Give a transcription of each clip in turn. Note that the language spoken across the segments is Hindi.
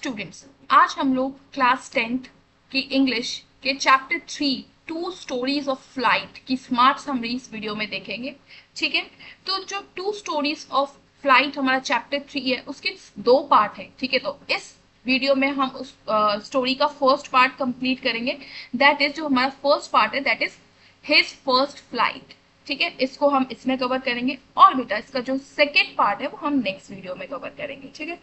स्टूडेंट्स, आज हम लोग क्लास 10th की इंग्लिश के chapter 3 two stories of flight की स्मार्ट समरी इस वीडियो में देखेंगे। ठीक है, तो जो टू स्टोरीज ऑफ फ्लाइट हमारा चैप्टर 3 है उसके दो पार्ट है। ठीक है, तो इस वीडियो में हम उस स्टोरी का फर्स्ट पार्ट कंप्लीट करेंगे। दैट इज जो हमारा फर्स्ट पार्ट है that is his first flight. ठीक है, इसको हम इसमें कवर करेंगे और बेटा इसका जो सेकेंड पार्ट है वो हम नेक्स्ट वीडियो में कवर करेंगे। ठीक है,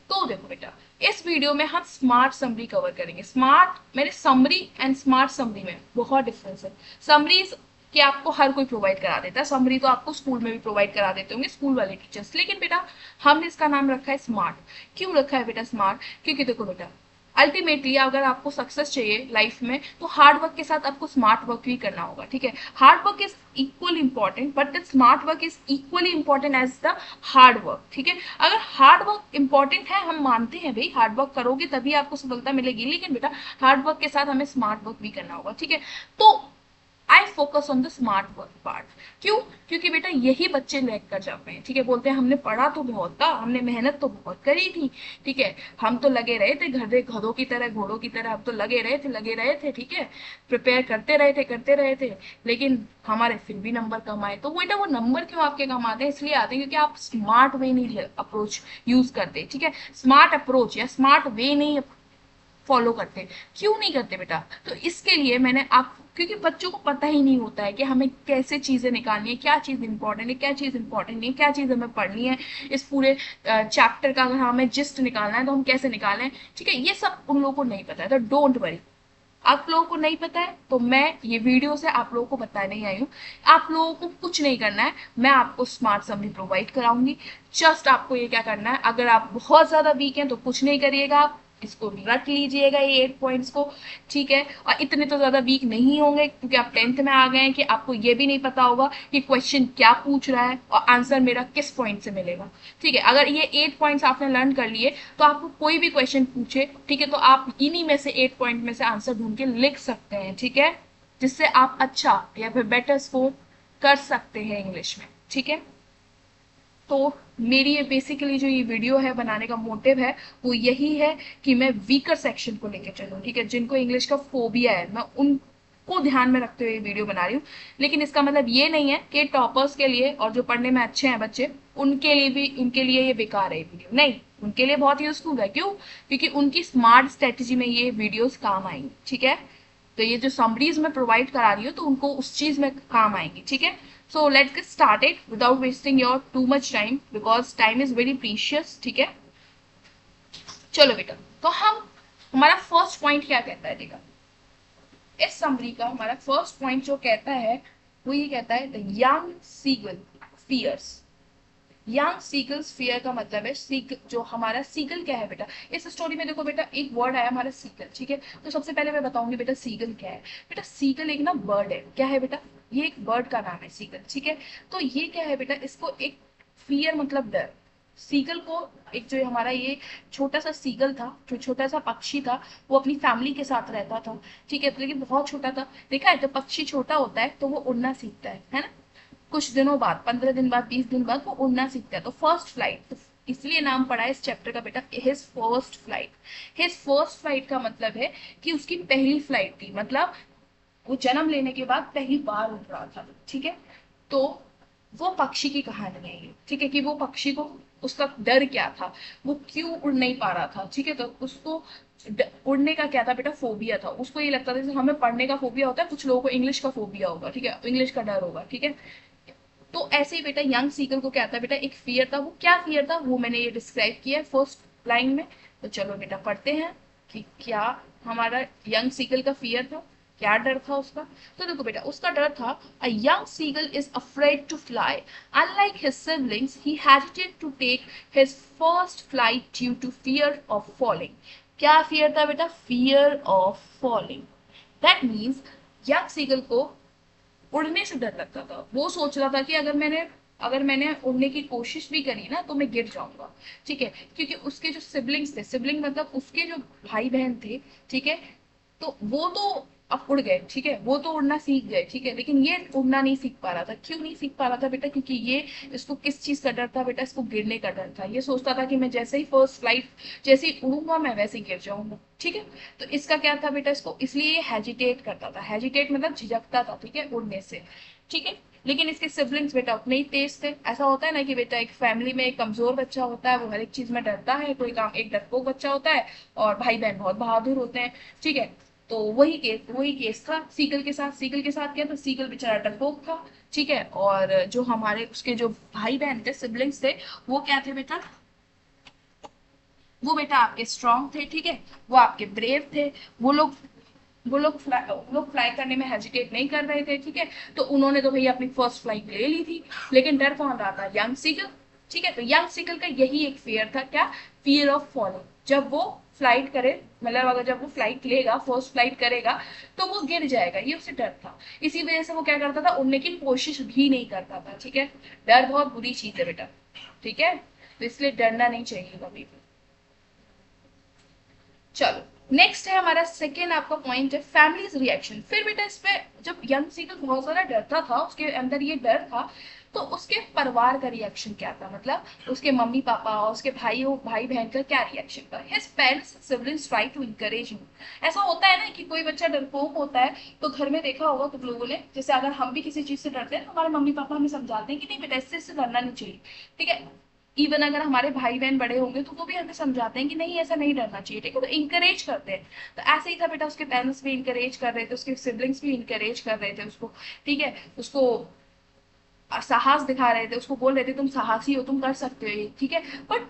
तो देखो बेटा इस वीडियो में हम स्मार्ट समरी कवर करेंगे। स्मार्ट मेरे समरी एंड स्मार्ट समरी में बहुत डिफरेंस है। समरीज कि आपको हर कोई प्रोवाइड करा देता है, समरी तो आपको स्कूल में भी प्रोवाइड करा देते होंगे स्कूल वाले टीचर्स, लेकिन बेटा हमने इसका नाम रखा है स्मार्ट। क्यों रखा है बेटा स्मार्ट? क्योंकि देखो बेटा अल्टीमेटली अगर आपको सक्सेस चाहिए लाइफ में तो हार्ड वर्क के साथ आपको स्मार्ट वर्क भी करना होगा। ठीक है, hard work is equally important but the smart work is equally important as the hard work. ठीक है, अगर हार्ड वर्क इंपॉर्टेंट है, हम मानते हैं भाई हार्ड वर्क करोगे तभी आपको सफलता मिलेगी, लेकिन बेटा हार्ड वर्क के साथ हमें स्मार्ट वर्क भी करना होगा। ठीक है, तो I focus on the smart work part. क्यों? क्योंकि बेटा यही बच्चे लैग कर जाते हैं। ठीक है, बोलते हैं हमने पढ़ा तो बहुत था, हमने मेहनत तो बहुत करी थी। ठीक है, हम तो लगे रहे थे गधों की तरह, घोड़ों की तरह, हम तो लगे रहे थे। ठीक है, प्रिपेयर करते रहे थे, लेकिन हमारे फिर भी नंबर कम आए। तो बेटा वो नंबर क्यों आपके कम आते हैं? इसलिए आते हैं क्योंकि आप स्मार्ट वे नहीं अप्रोच यूज करते। ठीक है, स्मार्ट अप्रोच या स्मार्ट वे नहीं फॉलो करते। क्यों नहीं करते बेटा? तो इसके लिए मैंने आप, क्योंकि बच्चों को पता ही नहीं होता है कि हमें कैसे चीजें निकालनी है, क्या चीज इंपॉर्टेंट है, क्या चीज इंपॉर्टेंट नहीं है, क्या चीज हमें पढ़नी है। इस पूरे चैप्टर का अगर हमें जिस्ट निकालना है तो हम कैसे निकालें। ठीक है, ये सब उन लोगों को नहीं पता है। तो डोंट वरी, आप लोगों को नहीं पता है तो मैं ये वीडियो से आप लोगों को बताने ही आई हूँ। आप लोगों को कुछ नहीं करना है, मैं आपको स्मार्ट समरी प्रोवाइड कराऊंगी। जस्ट आपको ये क्या करना है, अगर आप बहुत ज्यादा वीक हैं तो कुछ नहीं करिएगा, आप इसको रख लीजिएगा ये 8 पॉइंट्स को। ठीक है, और इतने तो ज्यादा वीक नहीं होंगे क्योंकि आप 10th में आ गए हैं कि आपको ये भी नहीं पता होगा कि क्वेश्चन क्या पूछ रहा है और आंसर मेरा किस पॉइंट से मिलेगा। ठीक है, अगर ये 8 पॉइंट्स आपने लर्न कर लिए तो आपको कोई भी क्वेश्चन पूछे, ठीक है, तो आप इन्हीं में से 8 पॉइंट में से आंसर ढूंढ के लिख सकते हैं। ठीक है, जिससे आप अच्छा या फिर बेटर स्कोर कर सकते हैं इंग्लिश में। ठीक है, तो मेरी ये बेसिकली जो ये वीडियो है बनाने का मोटिव है वो यही है कि मैं वीकर सेक्शन को लेकर चलूँ। ठीक है, जिनको इंग्लिश का फोबिया है मैं उनको ध्यान में रखते हुए ये वीडियो बना रही हूँ। लेकिन इसका मतलब ये नहीं है कि टॉपर्स के लिए और जो पढ़ने में अच्छे हैं बच्चे उनके लिए ये बेकार है ये वीडियो। नहीं, उनके लिए बहुत यूजफुल है। क्यों? क्योंकि उनकी स्मार्ट स्ट्रेटेजी में ये वीडियोस काम आएंगी। ठीक है, तो ये जो समरीज मैं प्रोवाइड करा रही हूँ तो उनको उस चीज में काम आएंगी। ठीक है, so let's get started without wasting your too much time because time is very precious. ठीक है, चलो बेटा, तो हमारा फर्स्ट पॉइंट क्या कहता है? देखा, इस समरी का हमारा फर्स्ट पॉइंट जो कहता है वो ये कहता है the young seagull fears. Young seagulls fear का मतलब है जो हमारा सीगल क्या है बेटा, इस स्टोरी में देखो बेटा एक वर्ड आया हमारा सीगल। ठीक है, तो सबसे पहले मैं बताऊंगी बेटा सीगल क्या है। बेटा सीगल एक ना बर्ड है। क्या है बेटा? ये एक बर्ड का नाम है सीगल। ठीक है, तो ये क्या है बेटा, इसको एक फियर मतलब डर। सीगल को एक जो हमारा ये छोटा सा सीगल था, जो छोटा सा पक्षी था, वो अपनी फैमिली के साथ रहता था। ठीक है, लेकिन बहुत छोटा था। देखा है, जब पक्षी छोटा होता है तो वो उड़ना सीखता है ना? कुछ दिनों बाद, 15 दिन बाद, 20 दिन बाद वो उड़ना सीखता है। तो फर्स्ट फ्लाइट, तो इसलिए नाम पड़ा है इस चैप्टर का बेटा his first flight. His first flight का मतलब है कि उसकी पहली फ्लाइट थी, मतलब वो जन्म लेने के बाद पहली बार उड़ रहा था। ठीक है, तो वो पक्षी की कहानी है ये। ठीक है, कि वो पक्षी को उसका डर क्या था, वो क्यों उड़ नहीं पा रहा था। ठीक है, तो उसको उड़ने का क्या था बेटा, फोबिया था। उसको ये लगता था जैसे हमें पढ़ने का फोबिया होता है, कुछ लोगों को इंग्लिश का फोबिया होगा। ठीक है, इंग्लिश का डर होगा। ठीक है, तो ऐसे ही बेटा यंग सीकर को क्या था बेटा, एक फियर था। वो क्या फियर था वो मैंने ये डिस्क्राइब किया है फर्स्ट लाइन में। तो चलो बेटा पढ़ते हैं कि क्या हमारा यंग सीगल का फियर था, क्या डर था उसका। तो देखो बेटा उसका डर था, a young seagull is afraid to fly, unlike his siblings he hesitated to take his first flight due to fear of falling. क्या फियर था बेटा? Fear of falling. That means young seagull को उड़ने से डर लगता था। वो सोच रहा था कि अगर मैंने उड़ने की कोशिश भी करी ना तो मैं गिर जाऊंगा। ठीक है, क्योंकि उसके जो सिबलिंग्स थे, सिबलिंग मतलब उसके जो भाई बहन थे, ठीक है, तो वो तो अब उड़ गए, ठीक है, वो तो उड़ना सीख गए, ठीक है, लेकिन ये उड़ना नहीं सीख पा रहा था। क्यों नहीं सीख पा रहा था बेटा? क्योंकि ये, इसको किस चीज का डर था बेटा? इसको गिरने का डर था। ये सोचता था कि मैं जैसे ही फर्स्ट फ्लाइट, जैसे ही उड़ूंगा मैं वैसे ही गिर जाऊंगा, ठीक है। तो इसका क्या था बेटा? इसको इसलिए ये हेजिटेट करता था। हेजिटेट मतलब झिझकता था, ठीक है, उड़ने से, ठीक है। लेकिन इसके सिबलिंग्स बेटा उतने ही तेज थे। ऐसा होता है ना कि बेटा एक फैमिली में एक कमजोर बच्चा होता है, वो हर एक चीज में डरता है, कोई काम, एक डरपोक बच्चा होता है, और भाई बहन बहुत बहादुर होते हैं, ठीक है। तो वही केस था सीगल के साथ। सीगल के साथ क्या था? सीगल बेचारा डरपोक था, ठीक है, और जो हमारे उसके जो भाई बहन थे, सिबलिंग्स थे, वो क्या थे बेटा? वो बेटा आपके स्ट्रांग थे, ठीक है, वो आपके ब्रेव थे। वो लोग वो लोग फ्लाई करने में हेजिटेट नहीं कर रहे थे, ठीक है। तो उन्होंने तो भैया अपनी फर्स्ट फ्लाइट ले ली थी। लेकिन डर कौन रहा था? यंग सीगल, ठीक है। तो यंग सीगल का यही एक फियर था, क्या? Fear of falling. जब वो फ्लाइट करे, मतलब अगर जब वो फ्लाइट लेगा, फर्स्ट फ्लाइट करेगा, तो वो गिर जाएगा, ये उसे डर था। इसी वजह से वो क्या करता था? उड़ने की कोशिश भी नहीं करता था, ठीक है। डर बहुत बुरी चीज है बेटा, ठीक है, तो इसलिए डरना नहीं चाहिए कभी भी। चलो, नेक्स्ट है हमारा सेकेंड, आपका पॉइंट है फैमिलीज रिएक्शन। फिर बेटा इस पे, जब यंग सीगल बहुत ज्यादा डरता था, उसके अंदर ये डर था, तो उसके परिवार का रिएक्शन क्या था? मतलब उसके मम्मी पापा और उसके भाई बहन का क्या रिएक्शन था? His parents siblings try to encourage him. ऐसा होता है ना कि कोई बच्चा डरपोक होता है, तो घर में देखा होगा तुम लोगों ने, जैसे अगर हम भी किसी चीज से डरते हैं तो हमारे मम्मी पापा हमें समझाते हैं कि नहीं बेटा, इससे डरना नहीं चाहिए, ठीक है। इवन अगर हमारे भाई बहन बड़े होंगे तो वो भी हमें समझाते हैं कि नहीं ऐसा नहीं डरना चाहिए, ठीक है, तो इंकरेज करते हैं। तो ऐसे ही था बेटा, उसके पेरेंट्स भी इंकरेज कर रहे थे, उसके सिबलिंग्स भी इंकरेज कर रहे थे उसको, ठीक है, उसको साहस दिखा रहे थे, उसको बोल रहे थे तुम साहसी हो, तुम कर सकते हो ये, ठीक है। But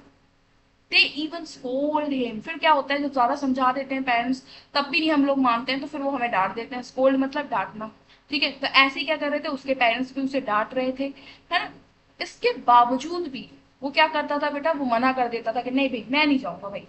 they even scold him. फिर क्या होता है, जब ज्यादा समझा देते हैं पेरेंट्स, तब भी नहीं हम लोग मानते हैं, तो फिर वो हमें डांट देते हैं। स्कोल्ड मतलब डांटना, ठीक है। तो ऐसे ही क्या कर रहे थे, उसके पेरेंट्स भी उसे डांट रहे थे, है ना। इसके बावजूद भी वो क्या करता था बेटा? वो मना कर देता था कि नहीं भाई मैं नहीं जाऊंगा भाई,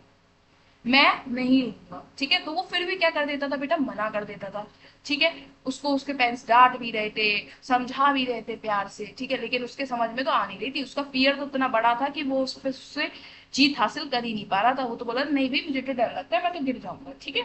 मैं नहीं लूंगा, ठीक है। तो वो फिर भी क्या कर देता था बेटा? मना कर देता था, ठीक है। उसको उसके पेरेंट्स डांट भी रहे थे, समझा भी रहे थे प्यार से, ठीक है, लेकिन उसके समझ में तो आ नहीं रही थी। उसका फियर तो इतना बड़ा था कि वो उससे जीत हासिल कर ही नहीं पा रहा था। वो तो बोला नहीं भाई मुझे तो डर लगता है, मैं तो गिर जाऊंगा, ठीक है।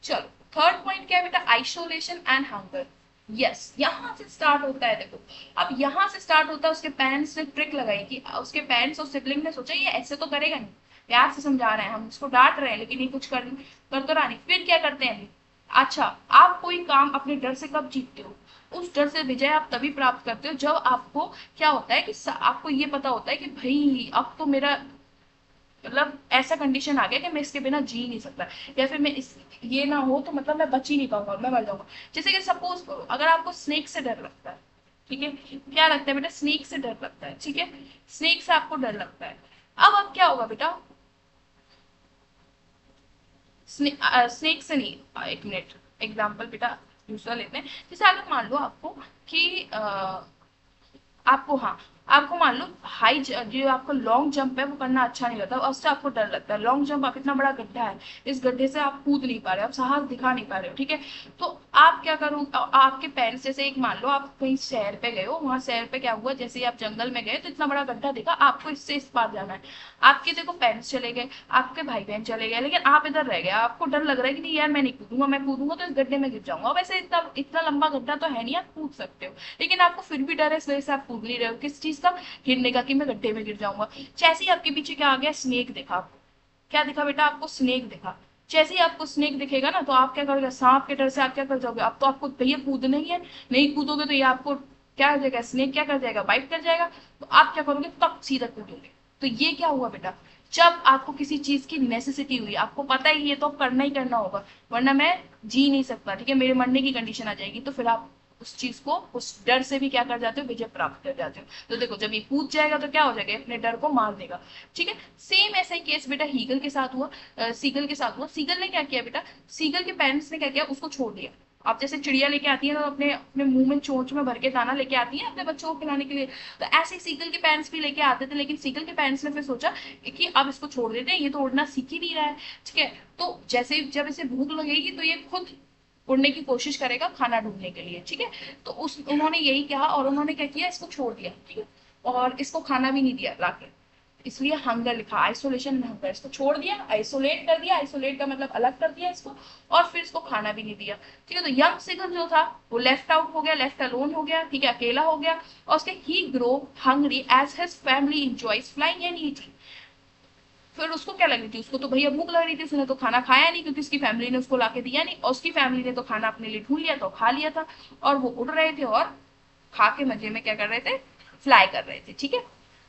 चलो, थर्ड पॉइंट क्या है बेटा? Isolation and hunger. यस, यहाँ से स्टार्ट होता है, देखो, अब यहाँ से स्टार्ट होता है। उसके पेरेंट्स ने ट्रिक लगाई कि उसके पेरेंट्स और सिबलिंग ने सोचा ये ऐसे तो करेगा नहीं, प्यार से समझा रहे हैं हम, इसको डांट रहे हैं, लेकिन ये कुछ कर तो रहा नहीं। फिर क्या करते हैं? अच्छा, आप कोई काम अपने डर से कब जीतते हो? उस डर से विजय आप तभी प्राप्त करते हो जब आपको क्या होता है कि आपको ये पता होता है कि भाई अब तो मेरा, मतलब ऐसा कंडीशन आ गया कि मैं इसके बिना जी नहीं सकता, या फिर मैं इस, ये ना हो तो मतलब मैं बच ही नहीं पाऊंगा, मैं मर जाऊंगा। जैसे कि सपोज करो, अगर आपको स्नेक से डर लगता है, ठीक है, क्या लगता है बेटा? स्नेक से डर लगता है, ठीक है, स्नेक से आपको डर लगता है। अब क्या होगा बेटा? स्नेक से नहीं, एक मिनट, एग्जाम्पल बेटा दूसरा लेते हैं। जैसे अगर मान लो आपको कि आपको, हाँ, आपको मान लो जो आपको लॉन्ग जंप है वो करना अच्छा नहीं लगता, और उससे आपको डर लगता है। लॉन्ग जंप, आप इतना बड़ा गड्ढा है, इस गड्ढे से आप कूद नहीं पा रहे, आप साहस दिखा नहीं पा रहे हो, ठीक है। तो आप क्या करो, आपके पेरेंट्स, जैसे एक मान लो आप कहीं शहर पे गए हो, वहां शहर पे क्या हुआ, जैसे ही आप जंगल में गए तो इतना बड़ा गड्ढा देखा, आपको इससे इस पार जाना है। आपके देखो पेरेंट्स चले गए, आपके भाई बहन चले गए, लेकिन आप इधर रह गए। आपको डर लग रहा है कि नहीं यार मैं नहीं कूदूंगा, मैं कूदूंगा तो इस गड्ढे में गिर जाऊंगा। वैसे इतना इतना लंबा गड्ढा तो है नहीं, आप कूद सकते हो, लेकिन आपको फिर भी डर है, इस वजह से आप कूद नहीं रहे हो। किस चीज का? गिरने का, कि मैं गड्ढे में गिर जाऊंगा। जैसे ही आपके पीछे क्या आ गया? स्नेक दिखा आपको। क्या दिखा बेटा? आपको स्नेक दिखा। जैसे ही आपको स्नेक दिखेगा ना, तो आप क्या करोगे? सांप के डर से आप क्या कर जाओगे? अब तो आपको भैया कूदना ही है, नहीं कूदोगे तो ये आपको क्या हो जाएगा? स्नेक क्या कर जाएगा? बाइट कर जाएगा। तो आप क्या करोगे? तब सीधा कूदोगे। तो ये क्या हुआ बेटा? जब आपको किसी चीज की नेसेसिटी हुई, आपको पता है ये तो करना ही करना होगा, वरना मैं जी नहीं सकता, ठीक है, मेरे मरने की कंडीशन आ जाएगी, तो फिर आप उस चीज को, उस डर से भी क्या कर जाते हो? विजय प्राप्त कर जाते हो। तो देखो, जब ये कूद जाएगा तो क्या हो जाएगा? अपने डर को मार देगा, ठीक है। सेम ऐसा ही केस बेटा हीगल के साथ हुआ, सीगल के साथ हुआ। सीगल ने क्या किया बेटा? सीगल के पेरेंट्स ने क्या किया? उसको छोड़ दिया। आप जैसे चिड़िया लेके आती है ना, अपने अपने मुंह में चोंच में भर के दाना लेके आती है अपने बच्चों को खिलाने के लिए, तो ऐसे ही सीगल के पेरेंट्स भी लेके आते थे। लेकिन सीगल के पेरेंट्स ने फिर सोचा कि अब इसको छोड़ देते हैं, ये तो उड़ना सीख ही नहीं रहा है, ठीक है। तो जैसे जब इसे भूख लगेगी तो ये खुद उड़ने की कोशिश करेगा खाना ढूंढने के लिए, ठीक है। तो उन्होंने यही कहा और उन्होंने क्या किया? इसको छोड़ दिया, ठीक है, और इसको खाना भी नहीं दिया लाके। इसलिए हंगर लिखा, आइसोलेशन हंगर, इसको छोड़ दिया, आइसोलेट कर दिया, आइसोलेट का मतलब अलग कर दिया इसको, और फिर इसको खाना भी नहीं दिया। ठीक है, तो यंग सीगल जो था वो लेफ्ट आउट हो गया, लेफ्ट अलोन हो गया, ठीक है, अकेला हो गया, और उसके ही grow hungry as his family enjoys flying and eating. फिर उसको क्या लग रही थी, उसको तो भैया भूख लग रही थी, उसने तो खाना खाया नहीं क्योंकि उसकी फैमिली ने उसको लाके दिया नहीं, और उसकी फैमिली ने तो खाना अपने लिए ढूंढ लिया, तो खा लिया था, और वो उड़ रहे थे और खा के मजे में क्या कर रहे थे, फ्लाई कर रहे थे। ठीक है,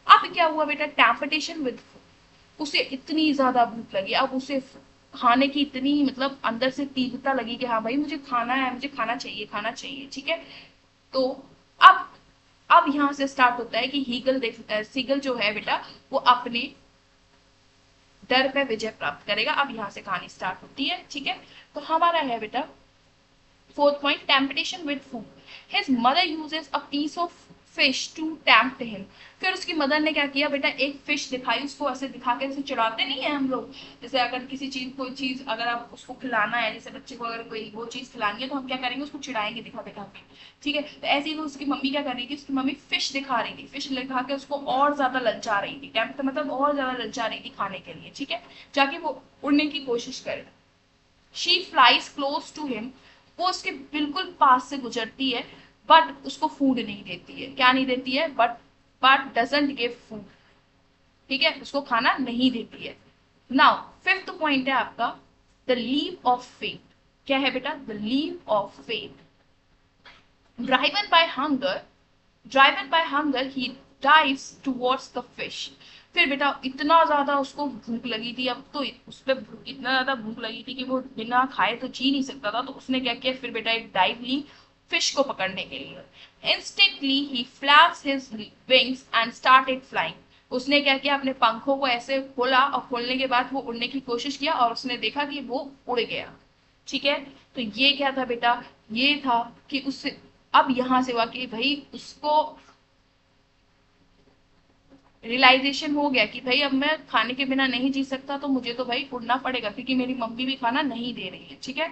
अब क्या हुआ बेटा, टेम्पटेशन विद, उसे इतनी ज्यादा भूख लगी, अब उसे खाने की इतनी मतलब अंदर से तीव्रता लगी कि हाँ भाई मुझे खाना है, मुझे खाना चाहिए, खाना चाहिए। ठीक है, तो अब अब यहाँ से स्टार्ट होता है कि हीगल देख सीगल जो है बेटा वो अपने डर पे विजय प्राप्त करेगा। अब यहाँ से कहानी स्टार्ट होती है। ठीक है, तो हमारा है बेटा fourth point, temptation with food. His mother uses a piece of fish to tempt him. फिर उसकी मदर ने क्या किया बेटा, एक फिश दिखाई उसको, ऐसे दिखा के जैसे चढ़ाते नहीं है हम लोग, जैसे अगर किसी चीज कोई चीज अगर आप उसको खिलाना है, जैसे बच्चे को अगर कोई वो चीज खिलानी है तो हम क्या करेंगे, उसको चिढ़ाएंगे दिखा दिखा के। ठीक है, तो ऐसे ही तो उसकी मम्मी क्या कर रही थी, उसकी मम्मी फिश दिखा रही थी, फिश दिखा के उसको और ज्यादा ललचा रही थी, टेम्प्ट मतलब और ज्यादा ललचा रही थी खाने के लिए। ठीक है, जाके वो उड़ने की कोशिश करे। She flies close to him, वो उसके बिल्कुल पास से गुजरती है, बट उसको फूड नहीं देती है। क्या नहीं देती है, बट डजंट गिव फूड। ठीक है, उसको खाना नहीं देती है। नाउ फिफ्थ पॉइंट है आपका द लीप ऑफ फेथ। क्या है बेटा, the leap of faith. Driven by hunger, driven by hunger he dives towards the fish. फिर बेटा इतना ज्यादा उसको भूख लगी थी, अब तो उस पर इतना ज्यादा भूख लगी थी कि वो बिना खाए तो जी नहीं सकता था, तो उसने क्या किया, फिर बेटा एक डाइव ली फिश को पकड़ने के लिए। Instantly he flaps his wings and started flying. उसने क्या किया, अपने पंखों को ऐसे खोला, और खोलने के बाद वो उड़ने की कोशिश किया, और उसने देखा कि वो उड़ गया। ठीक है, तो ये क्या था बेटा, ये था कि उससे अब यहां से हुआ कि भाई उसको रियलाइजेशन हो गया कि भाई अब मैं खाने के बिना नहीं जी सकता, तो मुझे तो भाई उड़ना पड़ेगा क्योंकि मेरी मम्मी भी खाना नहीं दे रही है। ठीक है,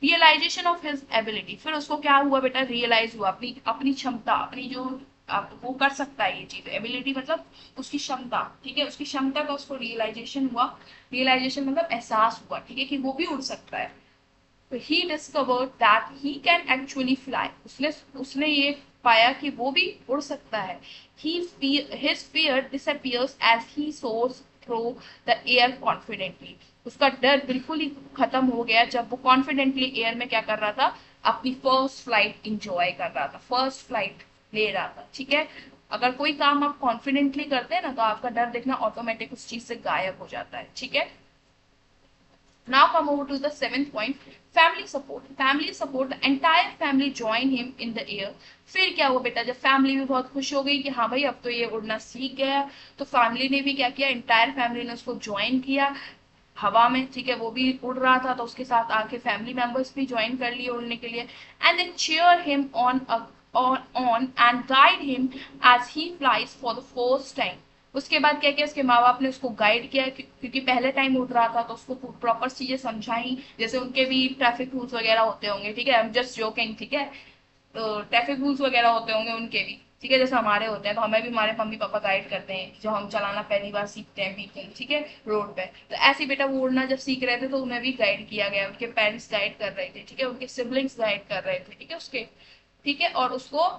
रियलाइजेशन ऑफ हिज एबिलिटी। फिर उसको क्या हुआ बेटा, रियलाइज हुआ अपनी अपनी क्षमता, अपनी जो आप वो कर सकता है ये चीज, एबिलिटी मतलब उसकी क्षमता। ठीक है, उसकी क्षमता का उसको रियलाइजेशन हुआ, रियलाइजेशन मतलब एहसास हुआ, ठीक है, कि वो भी उड़ सकता है। he discovered that he can actually fly. उसने उसने ये पाया कि वो भी उड़ सकता है। His fear disappears as he soars through the air confidently. उसका डर बिल्कुल ही खत्म हो गया जब वो कॉन्फिडेंटली एयर में क्या कर रहा था, अपनी फर्स्ट फ्लाइट इंजॉय कर रहा था, फर्स्ट फ्लाइट ले रहा था। ठीक है, अगर कोई काम आप कॉन्फिडेंटली करते हैं ना, तो आपका डर देखना ऑटोमेटिक उस चीज से गायब हो जाता है। ठीक है, now come over to the seventh point, family support. Family support, the entire family join him in the air. फिर क्या हुआ बेटा, जब फैमिली भी बहुत खुश हो गई कि हाँ भाई अब तो ये उड़ना सीख गया, तो फैमिली ने भी क्या किया, इंटायर फैमिली ने उसको ज्वाइन किया हवा में। ठीक है, वो भी उड़ रहा था, तो उसके साथ आके फैमिली मेंबर्स भी ज्वाइन कर लिए उड़ने के लिए। And they cheer him on and guide him as he flies for the first time. उसके बाद क्या किया, उसके माँ बाप ने उसको गाइड किया क्योंकि पहले टाइम उड़ रहा था, तो उसको प्रॉपर चीजें समझाई, जैसे उनके भी ट्रैफिक रूल्स वगैरह होते होंगे। ठीक है, आई एम जस्ट जोकिंग। ठीक है, तो ट्रैफिक रूल्स वगैरह होते होंगे उनके भी। ठीक है, जैसे हमारे होते हैं, तो हमें भी हमारे मम्मी पापा गाइड करते हैं जो हम चलाना पहली बार सीखते हैं व्हीकल। ठीक है, रोड पे। तो ऐसे बेटा वो उड़ना जब सीख रहे थे तो उन्हें भी गाइड किया गया, उनके पेरेंट्स गाइड कर रहे थे। ठीक है, उनके सिबलिंग्स गाइड कर रहे थे। ठीक है, उसके ठीक है, और उसको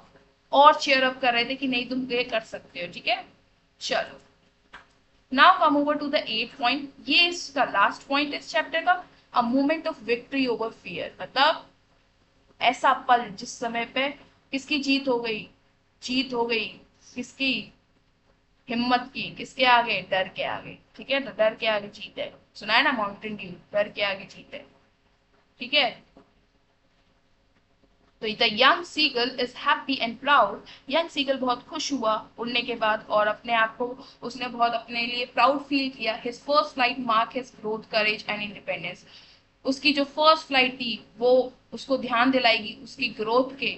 और चेयर अप कर रहे थे कि नहीं तुम ये कर सकते हो। ठीक है, चलो now come over to the 8th point, ये इसका लास्ट पॉइंट इस चैप्टर का, a moment of victory over fear. मतलब ऐसा पल जिस समय पे किसकी जीत हो गई, जीत हो गई किसकी, हिम्मत की, किसके आगे, डर के आगे। ठीक है, तो डर के आगे जीत है, सुना है ना माउंटेन ड्यू, डर के आगे जीत है। ठीक है, तो the young seagull is happy and proud. Young seagull बहुत खुश हुआ उड़ने के बाद, और अपने आप को उसने बहुत अपने लिए प्राउड फील किया। His first flight mark his growth, courage and independence. उसकी जो फर्स्ट फ्लाइट थी वो उसको ध्यान दिलाएगी उसकी ग्रोथ के,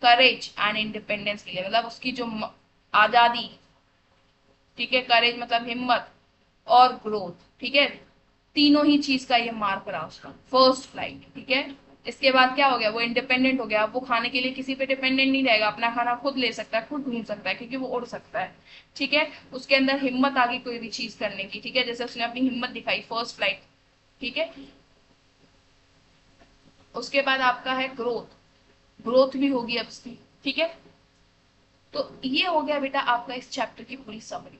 करेज एंड इंडिपेंडेंस के लिए, मतलब उसकी जो आजादी। ठीक है, करेज मतलब हिम्मत, और ग्रोथ। ठीक है, तीनों ही चीज का ये मार्क रहा उसका फर्स्ट फ्लाइट। ठीक है, इसके बाद क्या हो गया, वो इंडिपेंडेंट हो गया। अब वो खाने के लिए किसी पे डिपेंडेंट नहीं रहेगा, अपना खाना खुद ले सकता है, खुद ढूंढ सकता है, क्योंकि वो उड़ सकता है। ठीक है, उसके अंदर हिम्मत आ गई कोई भी चीज करने की। ठीक है, जैसे उसने अपनी हिम्मत दिखाई, फर्स्ट फ्लाइट। ठीक है, उसके बाद आपका है ग्रोथ, ग्रोथ भी होगी अब इसकी। ठीक है, तो ये हो गया बेटा आपका इस चैप्टर की पूरी समरी।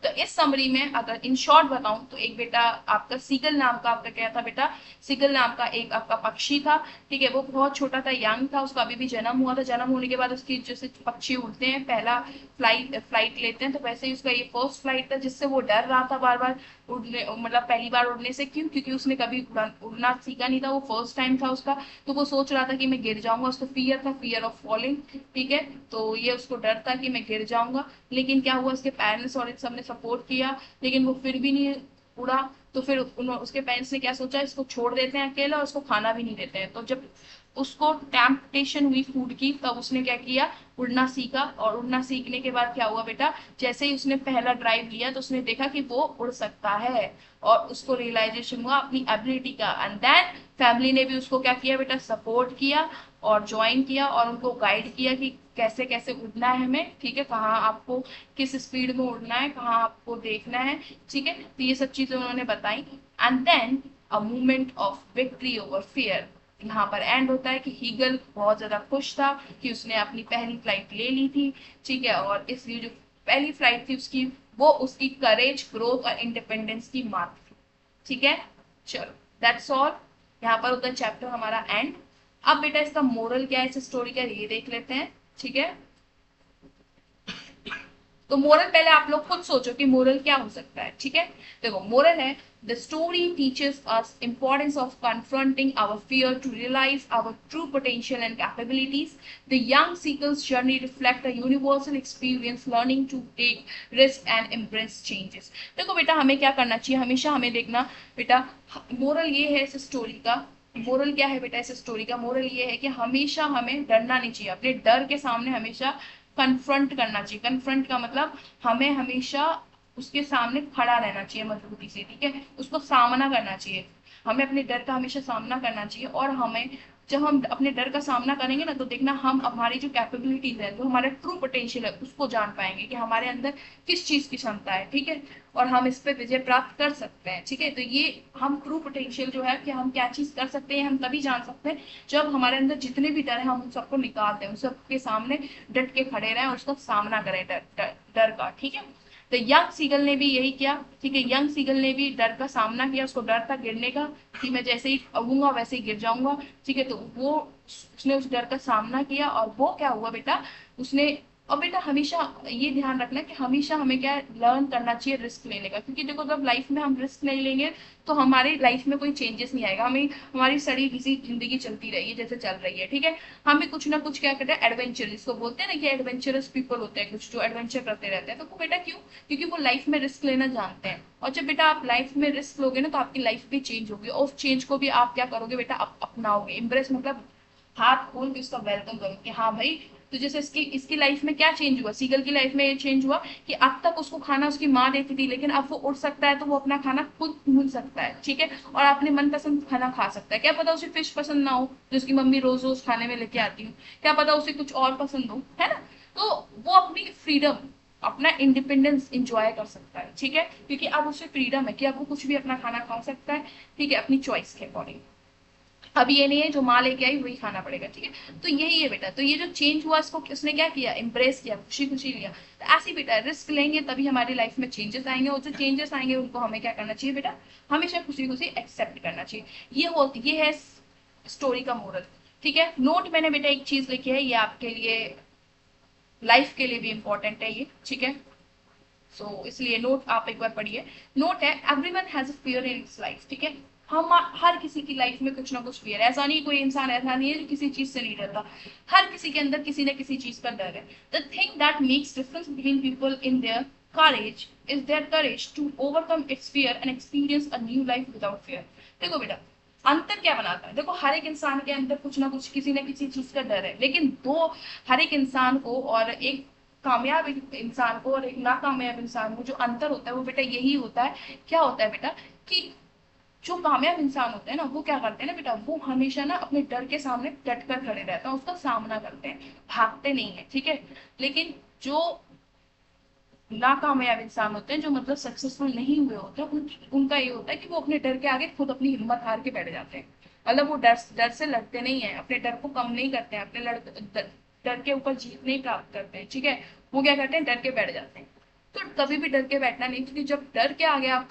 तो इस समरी में अगर इन शॉर्ट बताऊं तो एक बेटा आपका सीगल नाम का, आपका क्या था बेटा, सीगल नाम का एक आपका पक्षी था। ठीक है, वो बहुत छोटा था, यंग था, उसका अभी भी जन्म हुआ था। जन्म होने के बाद उसकी जैसे पक्षी उड़ते हैं, पहला फ्लाइट लेते हैं, तो वैसे ही उसका ये फर्स्ट फ्लाइट था, जिससे वो डर रहा था बार बार उड़ने, मतलब पहली बार उड़ने से। क्यों? क्योंकि उसने कभी उड़ना सीखा नहीं था, वो फर्स्ट टाइम था उसका। तो वो सोच रहा था कि मैं गिर जाऊंगा, उसको फियर था, फियर ऑफ फॉलिंग। ठीक है, तो ये उसको डर था कि मैं गिर जाऊंगा। लेकिन क्या हुआ, उसके पेरेंट्स और इन सब ने सपोर्ट किया, लेकिन वो फिर भी नहीं उड़ा। तो फिर उसके पेरेंट्स ने क्या सोचा, इसको छोड़ देते हैं अकेला और उसको खाना भी नहीं देते हैं। तो जब उसको टेम्पटेशन हुई फूड की, तब उसने क्या किया, उड़ना सीखा। और उड़ना सीखने के बाद क्या हुआ बेटा, जैसे ही उसने पहला ड्राइव लिया तो उसने देखा कि वो उड़ सकता है, और उसको रियलाइजेशन हुआ अपनी एबिलिटी का। एंड देन फैमिली ने भी उसको क्या किया बेटा, सपोर्ट किया और ज्वाइन किया, और उनको गाइड किया कि कैसे कैसे उड़ना है हमें। ठीक है, कहाँ आपको किस स्पीड में उड़ना है, कहाँ आपको देखना है। ठीक है, तो ये सब चीजें उन्होंने बताई। And then a movement of victory over fear यहाँ पर एंड होता है कि हीगल बहुत ज्यादा खुश था कि उसने अपनी पहली फ्लाइट ले ली थी। ठीक है, और इसलिए जो पहली फ्लाइट थी उसकी, वो उसकी करेज, ग्रोथ और इंडिपेंडेंस की मार्क थी। ठीक है, चलो दैट्स ऑल, यहाँ पर होता है चैप्टर हमारा एंड। अब बेटा इसका मोरल क्या है इस स्टोरी का, ये देख लेते हैं। ठीक है, तो मोरल पहले आप लोग खुद सोचो कि मोरल क्या हो सकता है। ठीक है, देखो मोरल है, the story teaches us importance of confronting our fear to realise our true potential and capabilities. The young seekers journey reflect a universal experience learning to take risk and embrace changes. देखो बेटा हमें क्या करना चाहिए, हमेशा हमें देखना बेटा, मोरल ये है इस स्टोरी का, मोरल क्या है बेटा इस स्टोरी का, मोरल ये है कि हमेशा हमें डरना नहीं चाहिए, अपने डर के सामने हमेशा कन्फ्रंट करना चाहिए। कन्फ्रंट का मतलब हमें हमेशा उसके सामने खड़ा रहना चाहिए मजबूती से। ठीक है, उसको सामना करना चाहिए, हमें अपने डर का हमेशा सामना करना चाहिए। और हमें जब हम अपने डर का सामना करेंगे ना, तो देखना हम हमारी जो कैपेबिलिटीज है, जो हमारा ट्रू पोटेंशियल है, उसको जान पाएंगे कि हमारे अंदर किस चीज की क्षमता है। ठीक है, और हम इस पे विजय प्राप्त कर सकते हैं। ठीक है, तो ये हम ट्रू पोटेंशियल जो है कि हम क्या चीज कर सकते हैं, हम तभी जान सकते हैं जब हमारे अंदर जितने भी डर है हम उन सबको निकाल दें, उन सबके सामने डट के खड़े रहें और उसका सामना करें, डर का। ठीक है, तो यंग सीगल ने भी यही किया। ठीक है, यंग सीगल ने भी डर का सामना किया, उसको डर था गिरने का कि मैं जैसे ही उड़ूंगा वैसे ही गिर जाऊंगा। ठीक है, तो वो उसने उस डर का सामना किया, और वो क्या हुआ बेटा, उसने, और बेटा हमेशा ये ध्यान रखना कि हमेशा हमें क्या लर्न करना चाहिए रिस्क लेने का। क्योंकि देखो जब लाइफ में हम रिस्क नहीं लेंगे तो हमारी लाइफ में कोई चेंजेस नहीं आएगा, हमें हमारी सड़ी घिसी जिंदगी चलती रहेगी जैसे चल रही है। ठीक है, हम भी कुछ ना कुछ क्या करते हैं, एडवेंचर जिसको बोलते हैं ना, कि एडवेंचरस पीपल होते हैं कुछ जो एडवेंचर करते रहते हैं। तो वो बेटा क्यों, क्योंकि वो लाइफ में रिस्क लेना जानते हैं। और जब बेटा आप लाइफ में रिस्क लोगे ना, तो आपकी लाइफ भी चेंज होगी, और उस चेंज को भी आप क्या करोगे बेटा, अपनाओगे। इम्प्रेस मतलब हाथ खोल के उसका वेलकम करो कि हाँ भाई, तो जैसे इसकी इसकी लाइफ में क्या चेंज हुआ, सीगल की लाइफ में ये चेंज हुआ कि अब तक उसको खाना उसकी माँ देती थी, लेकिन अब वो उड़ सकता है तो वो अपना खाना खुद ढूंढ सकता है। ठीक है, और अपने मनपसंद खाना खा सकता है। क्या पता उसे फिश पसंद ना हो जो उसकी मम्मी रोज रोज खाने में लेके आती हूँ, क्या पता उसे कुछ और पसंद हो, है ना। तो वो अपनी फ्रीडम, अपना इंडिपेंडेंस इंजॉय कर सकता है। ठीक है, क्योंकि अब उसे फ्रीडम है कि अब वो कुछ भी अपना खाना खा सकता है। ठीक है, अपनी चॉइस के अकॉर्डिंग। अब ये नहीं है जो माँ लेके आई वही खाना पड़ेगा। ठीक है, तो यही है बेटा, तो ये जो चेंज हुआ इसको उसने क्या किया, एम्ब्रेस किया, खुशी खुशी लिया। तो ऐसे ही बेटा रिस्क लेंगे तभी हमारी लाइफ में चेंजेस आएंगे, और जो चेंजेस आएंगे उनको हमें क्या करना चाहिए बेटा, हमेशा खुशी खुशी एक्सेप्ट करना चाहिए। ये है स्टोरी का मोरल। ठीक है, नोट मैंने बेटा एक चीज लिखी है, ये आपके लिए लाइफ के लिए भी इंपॉर्टेंट है ये। ठीक है, इसलिए नोट आप एक बार पढ़िए। नोट है, everyone has a fear in his life. ठीक है, हम हर किसी की लाइफ में कुछ ना कुछ फियर है, ऐसा नहीं कोई इंसान ऐसा नहीं है जो किसी चीज से नहीं डरता। हर किसी के अंदर किसी न किसी चीज का डर है। The thing that makes difference between people in their courage is their courage to overcome its fear and experience a new life without fear। देखो बेटा अंतर क्या बनाता है, देखो हर एक इंसान के अंदर कुछ ना कुछ किसी न किसी चीज का डर है, लेकिन दो, हर एक इंसान को और एक कामयाब इंसान को और एक नाकामयाब इंसान को जो अंतर होता है वो बेटा यही होता है। क्या होता है बेटा कि जो कामयाब इंसान होते हैं ना, वो क्या करते हैं ना बेटा, वो हमेशा ना अपने डर के सामने डट कर खड़े रहते हैं, उसका सामना करते हैं, भागते नहीं है, ठीक है। लेकिन जो नाकामयाब इंसान होते हैं, जो मतलब सक्सेसफुल नहीं हुए होते हैं, उनका ये होता है कि वो अपने डर के आगे खुद अपनी हिम्मत हार के बैठ जाते हैं। मतलब वो डर डर से लड़ते नहीं है, अपने डर को कम नहीं करते हैं, अपने डर के ऊपर जीत नहीं प्राप्त करते हैं, ठीक है। वो क्या करते हैं, डर के बैठ जाते हैं। तो कभी भी डर के बैठना नहीं, क्योंकि जब डर के आगे आप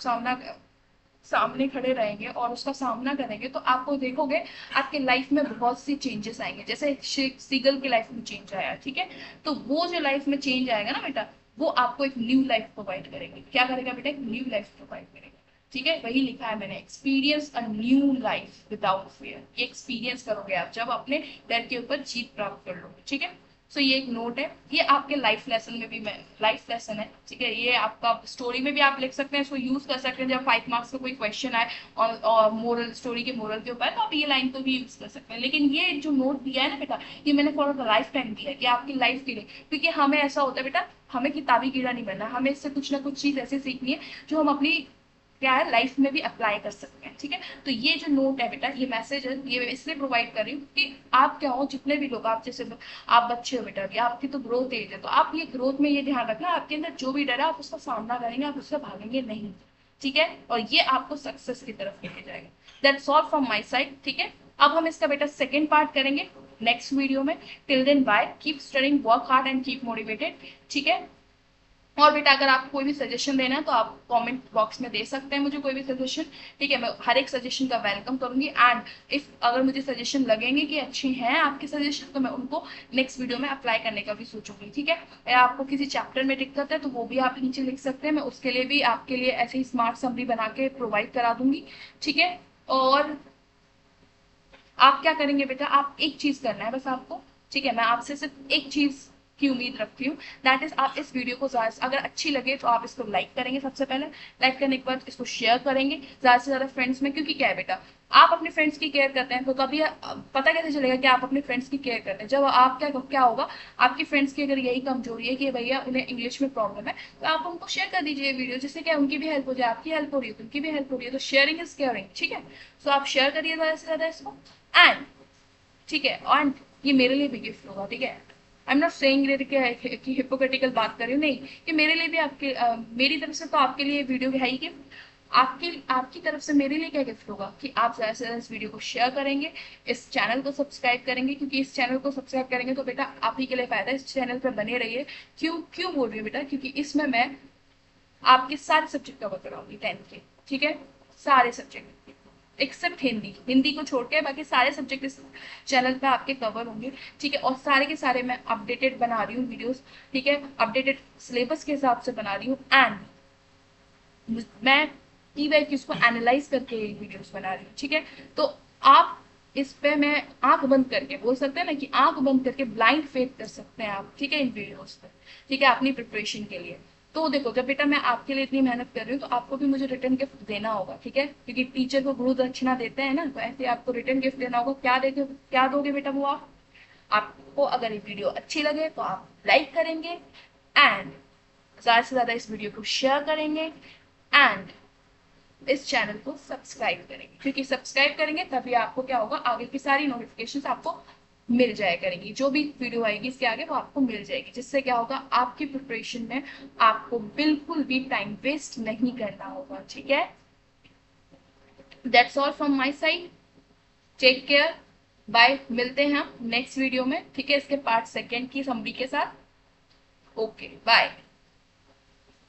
सामने खड़े रहेंगे और उसका सामना करेंगे, तो आपको देखोगे आपके लाइफ में बहुत सी चेंजेस आएंगे, जैसे सीगल की लाइफ में चेंज आया, ठीक है। तो वो जो लाइफ में चेंज आएगा ना बेटा, वो आपको एक न्यू लाइफ प्रोवाइड करेंगे। क्या करेगा बेटा, एक न्यू लाइफ प्रोवाइड करेगा, ठीक है। वही लिखा है मैंने, experience a new life without fear. ये एक्सपीरियंस करोगे आप जब अपने डर के ऊपर जीत प्राप्त कर लोगे, ठीक है। सो ये एक नोट है, ये आपके लाइफ लेसन में भी, मैं लाइफ लेसन है, ठीक है। ये आपका स्टोरी में भी आप लिख सकते हैं, इसको यूज कर सकते हैं जब 5 मार्क्स का कोई क्वेश्चन आए और मोरल स्टोरी के मोरल के ऊपर, तो आप ये लाइन को भी यूज कर सकते हैं। लेकिन ये जो नोट दिया है ना बेटा, ये मैंने फॉर द लाइफ टाइम दिया है, कि आपकी लाइफ के लिए, क्योंकि हमें ऐसा होता है बेटा, हमें किताबी कीड़ा नहीं बनना, हमें इससे कुछ ना कुछ चीज ऐसी सीखनी है जो हम अपनी क्या है लाइफ में भी अप्लाई कर सकते हैं, ठीक है। तो ये जो नोट है बेटा, ये मैसेज है, ये मैं इसलिए प्रोवाइड कर रही हूँ कि आप क्या हो, जितने भी लोग, आप जैसे आप बच्चे हो बेटा, अभी आपकी तो ग्रोथ एज है, तो आप ये ग्रोथ में ये ध्यान रखना, आपके अंदर जो भी डर है आप उसका सामना करेंगे, आप उससे भागेंगे नहीं, ठीक है। और ये आपको सक्सेस की तरफ लेके जाएगा। That's all from my side, ठीक है। अब हम इसका बेटा सेकेंड पार्ट करेंगे नेक्स्ट वीडियो में। Till then bye, keep studying, work hard and keep motivated, ठीक है। और बेटा अगर आपको कोई भी सजेशन देना है तो आप कमेंट बॉक्स में दे सकते हैं मुझे कोई भी सजेशन, ठीक है। मैं हर एक सजेशन का वेलकम करूंगी, एंड इफ अगर मुझे सजेशन लगेंगे कि अच्छी हैं आपके सजेशन, तो मैं उनको नेक्स्ट वीडियो में अप्लाई करने का भी सोचूंगी, ठीक है। या आपको किसी चैप्टर में दिक्कत है तो वो भी आप नीचे लिख सकते हैं, मैं उसके लिए भी आपके लिए ऐसे ही स्मार्ट समरी बना के प्रोवाइड करा दूंगी, ठीक है। और आप क्या करेंगे बेटा, आप एक चीज करना है बस आपको, ठीक है। मैं आपसे सिर्फ एक चीज की उम्मीद रखती हूँ, दैट इज आप इस वीडियो को ज्यादा, अगर अच्छी लगे तो आप इसको लाइक करेंगे, सबसे पहले लाइक करने के बाद इसको शेयर करेंगे ज्यादा से ज्यादा फ्रेंड्स में, क्योंकि क्या है बेटा, आप अपने फ्रेंड्स की केयर करते हैं तो कभी पता कैसे चलेगा कि आप अपने फ्रेंड्स की केयर करते हैं, जब आप क्या होगा, आपकी फ्रेंड्स की अगर यही कमजोरी है कि भैया उन्हें इंग्लिश में प्रॉब्लम है, तो आप उनको शेयर कर दीजिए वीडियो, जिससे क्या उनकी भी हेल्प हो जाए, आपकी हेल्प हो रही है तो उनकी भी हेल्प हो रही है, तो शेयरिंग इज केयरिंग, ठीक है। सो आप शेयर करिए ज्यादा से ज्यादा इसको, एंड ठीक है। एंड ये मेरे लिए भी गिफ्ट होगा, ठीक है। आई एम नॉट सेइंग कि हिपोक्रेटिकल बात कर रही हूँ, नहीं, कि मेरे लिए भी आपके मेरी तरफ से तो आपके लिए वीडियो है ही गिफ्ट, आपकी तरफ से मेरे लिए क्या गिफ्ट होगा कि आप ज्यादा से ज्यादा इस वीडियो को शेयर करेंगे, इस चैनल को सब्सक्राइब करेंगे, क्योंकि इस चैनल को सब्सक्राइब करेंगे तो बेटा आप ही के लिए फायदा है, इस चैनल पर बने रहिए। क्यों क्यों बोल रही हूँ बेटा, क्योंकि इसमें मैं आपके सारे सब्जेक्ट कवर कराऊंगी 10th के, ठीक है। सारे सब्जेक्ट एक्सेप्ट हिंदी, हिंदी को छोड़ के बाकी सारे सब्जेक्ट इस चैनल पे आपके कवर होंगे, ठीक है। और सारे के सारे मैं अपडेटेड बना रही हूँ वीडियोस, ठीक है, अपडेटेड सिलेबस के हिसाब से बना रही हूँ, एंड मैं की को एनालाइज करके वीडियोस बना रही हूँ, ठीक है। तो आप इस पे मैं आंख बंद करके बोल सकते हैं ना, कि आंख बंद करके ब्लाइंड फेथ कर सकते हैं आप, ठीक है, इन वीडियोस पे, ठीक है, अपनी प्रिपरेशन के लिए। तो देखो जब बेटा मैं आपके लिए इतनी मेहनत कर रही हूँ, तो आपको भी मुझे रिटर्न गिफ्ट देना होगा, ठीक है, क्योंकि टीचर को गुरु दक्षिणा देते हैं ना, तो ऐसे आपको रिटर्न गिफ्ट देना होगा। क्या दोगे बेटा, वो आपको अगर ये वीडियो अच्छी लगे तो आप लाइक करेंगे, एंड ज्यादा से ज्यादा इस वीडियो को शेयर करेंगे, एंड इस चैनल को सब्सक्राइब करेंगे, क्योंकि सब्सक्राइब करेंगे तभी आपको क्या होगा, आगे की सारी नोटिफिकेशंस आपको मिल जाया करेगी, जो भी वीडियो आएगी इसके आगे वो आपको मिल जाएगी, जिससे क्या होगा, आपकी प्रिपरेशन में आपको बिल्कुल भी टाइम वेस्ट नहीं करना होगा, ठीक है। That's all from my side, take care, bye, मिलते हैं हम नेक्स्ट वीडियो में, ठीक है, इसके पार्ट सेकेंड की समरी के साथ। Okay bye.